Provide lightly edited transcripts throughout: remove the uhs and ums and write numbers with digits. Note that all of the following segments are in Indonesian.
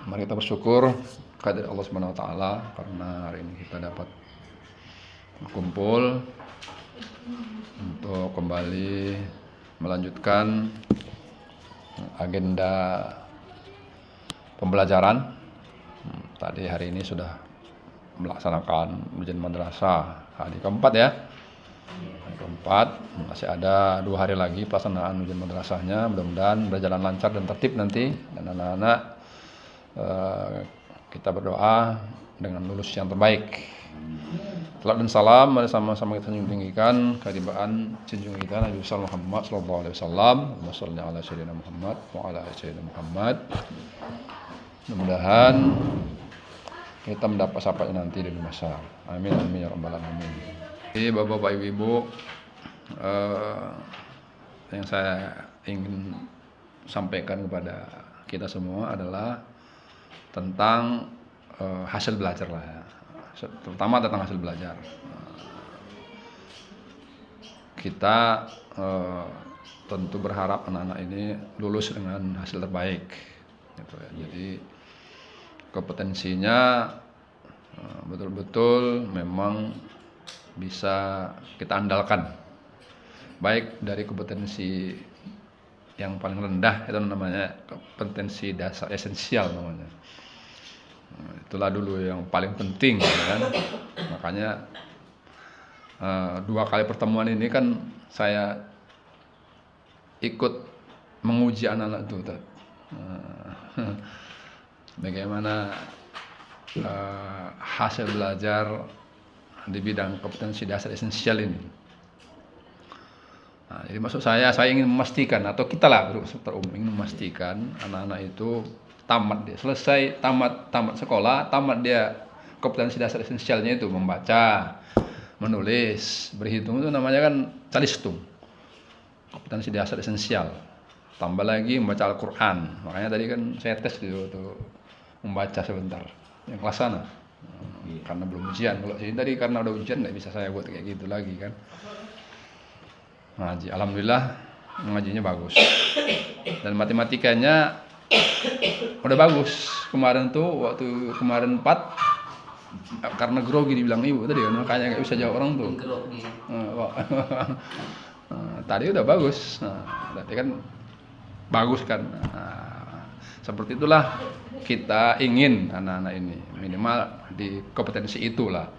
Mari kita bersyukur kehadirat Allah Subhanahu wa taala karena hari ini kita dapat berkumpul untuk kembali melanjutkan agenda pembelajaran. Tadi hari ini sudah melaksanakan ujian madrasah hari keempat ya. Hari keempat, masih ada 2 hari lagi pelaksanaan ujian madrasahnya. Mudah-mudahan berjalan lancar dan tertib nanti, dan anak-anak kita berdoa dengan lulus yang terbaik. Salam dan salam mari sama-sama kita tinggikan kehadiran junjungan kita Nabi Muhammad sallallahu alaihi wasallam. Allahumma shalli ala sayyidina Muhammad wa ala ali sayyidina Muhammad. Mudah-mudahan kita mendapat syafaatnya nanti di masa. Amin amin ya rabbal alamin. Jadi Bapak Ibu, yang saya ingin sampaikan kepada kita semua adalah tentang hasil belajar lah ya. Terutama tentang hasil belajar. Kita tentu berharap anak-anak ini lulus dengan hasil terbaik gitu ya. Jadi kompetensinya betul-betul memang bisa kita andalkan, baik dari kompetensi yang paling rendah, itu namanya kompetensi dasar esensial namanya. Itulah dulu yang paling penting kan. Makanya 2 kali pertemuan ini kan saya ikut menguji anak-anak itu bagaimana hasil belajar di bidang kompetensi dasar esensial ini. Nah, jadi maksud saya ingin memastikan, atau kita lah ingin memastikan anak-anak itu selesai tamat sekolah, tamat dia kompetensi dasar esensialnya itu membaca, menulis, berhitung, itu namanya kan calistung, kompetensi dasar esensial. Tambah lagi membaca Al-Quran. Makanya tadi kan saya tes dulu tuh membaca sebentar yang kelas sana. Karena belum ujian. Kalau sini tadi karena udah ujian nggak bisa saya buat kayak gitu lagi kan. Ngaji, alhamdulillah ngajinya bagus. Dan matematikanya udah bagus. Kemarin tuh waktu kemarin 4 karena grogi dibilang ibu tadi kan, makanya nggak bisa jawab orang tuh. Tadi udah bagus. Berarti kan bagus kan. Seperti itulah kita ingin anak-anak ini minimal di kompetensi itulah.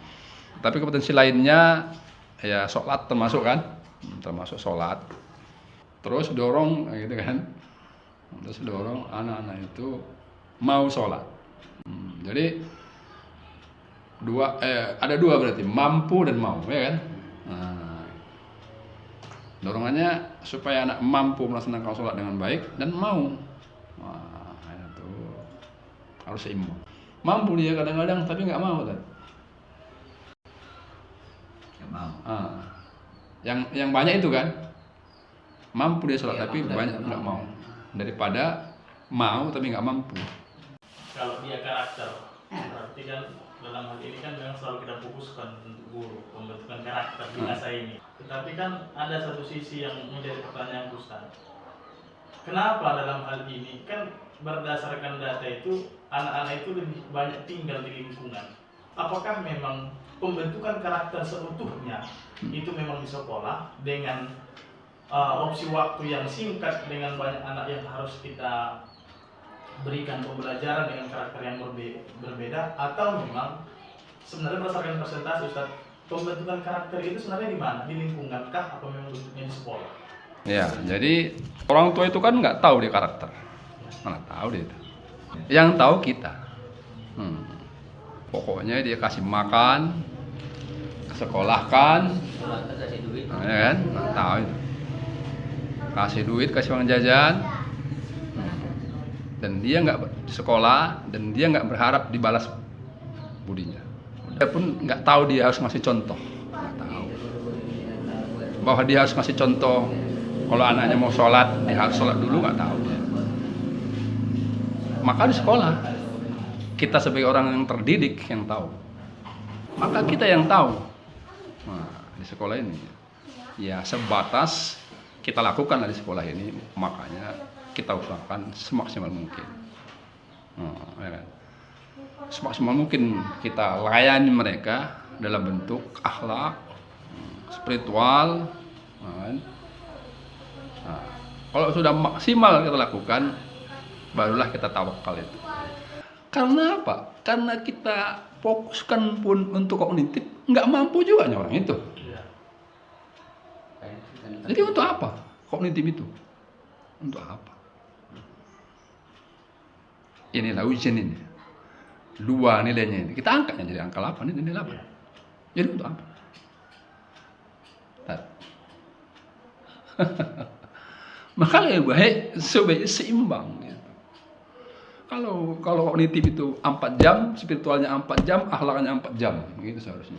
Tapi kompetensi lainnya ya sholat termasuk kan, termasuk sholat. Terus dorong gitu kan, terus dorong anak-anak itu mau sholat. Jadi ada 2 berarti, mampu dan mau ya kan. Dorongannya supaya anak mampu melaksanakan sholat dengan baik dan mau. Itu harus seimbang. Mampu dia kadang-kadang tapi nggak mau kan. Yang banyak itu kan, mampu dia sholat tapi banyak nggak mau, daripada mau tapi nggak mampu. Kalau dia karakter, berarti kan dalam hal ini kan memang selalu kita fokuskan untuk guru pembentukan karakter di masa ini. Tetapi kan ada satu sisi yang menjadi pertanyaan Ustaz. Kenapa dalam hal ini kan berdasarkan data itu anak-anak itu lebih banyak tinggal di lingkungan? Apakah memang pembentukan karakter seutuhnya itu memang di sekolah dengan opsi waktu yang singkat dengan banyak anak yang harus kita berikan pembelajaran dengan karakter yang berbeda, atau memang sebenarnya berdasarkan persentase Ustaz, pembentukan karakter itu sebenarnya di mana? Di lingkungan kah atau memang bentuknya di sekolah? Ya, jadi orang tua itu kan nggak tahu dia karakter, mana tahu dia itu. Yang tahu kita. Pokoknya dia kasih makan, sekolahkan, ya kan? Nggak tahu itu. Kasih duit, kasih uang jajan, dan dia nggak sekolah, dan dia nggak berharap dibalas budinya. Dia pun nggak tahu dia harus ngasih contoh, nggak tahu bahwa dia harus ngasih contoh. Kalau anaknya mau sholat, dia harus sholat dulu, nggak tahu dia. Maka di sekolah kita sebagai orang yang terdidik yang tahu, maka kita yang tahu. Nah, di sekolah ini ya sebatas kita lakukan di sekolah ini, makanya kita usahakan semaksimal mungkin. Ya kan? Semaksimal mungkin kita layani mereka dalam bentuk akhlak, spiritual, ya kan? Nah, kalau sudah maksimal kita lakukan, barulah kita tawakal itu. Karena apa? Karena kita fokuskan pun untuk kognitif, nggak mampu juga nih orang itu. Iya. Jadi untuk apa kognitif itu? Untuk apa? Inilah ujian ini. Dua nilainya ini. Kita angkatnya jadi angka 8, ini nilai 8. Jadi untuk apa? Maka lebih baik sebaiknya seimbang. Gitu. Kalau kognitif itu 4 jam, spiritualnya 4 jam, akhlaknya 4 jam, gitu seharusnya.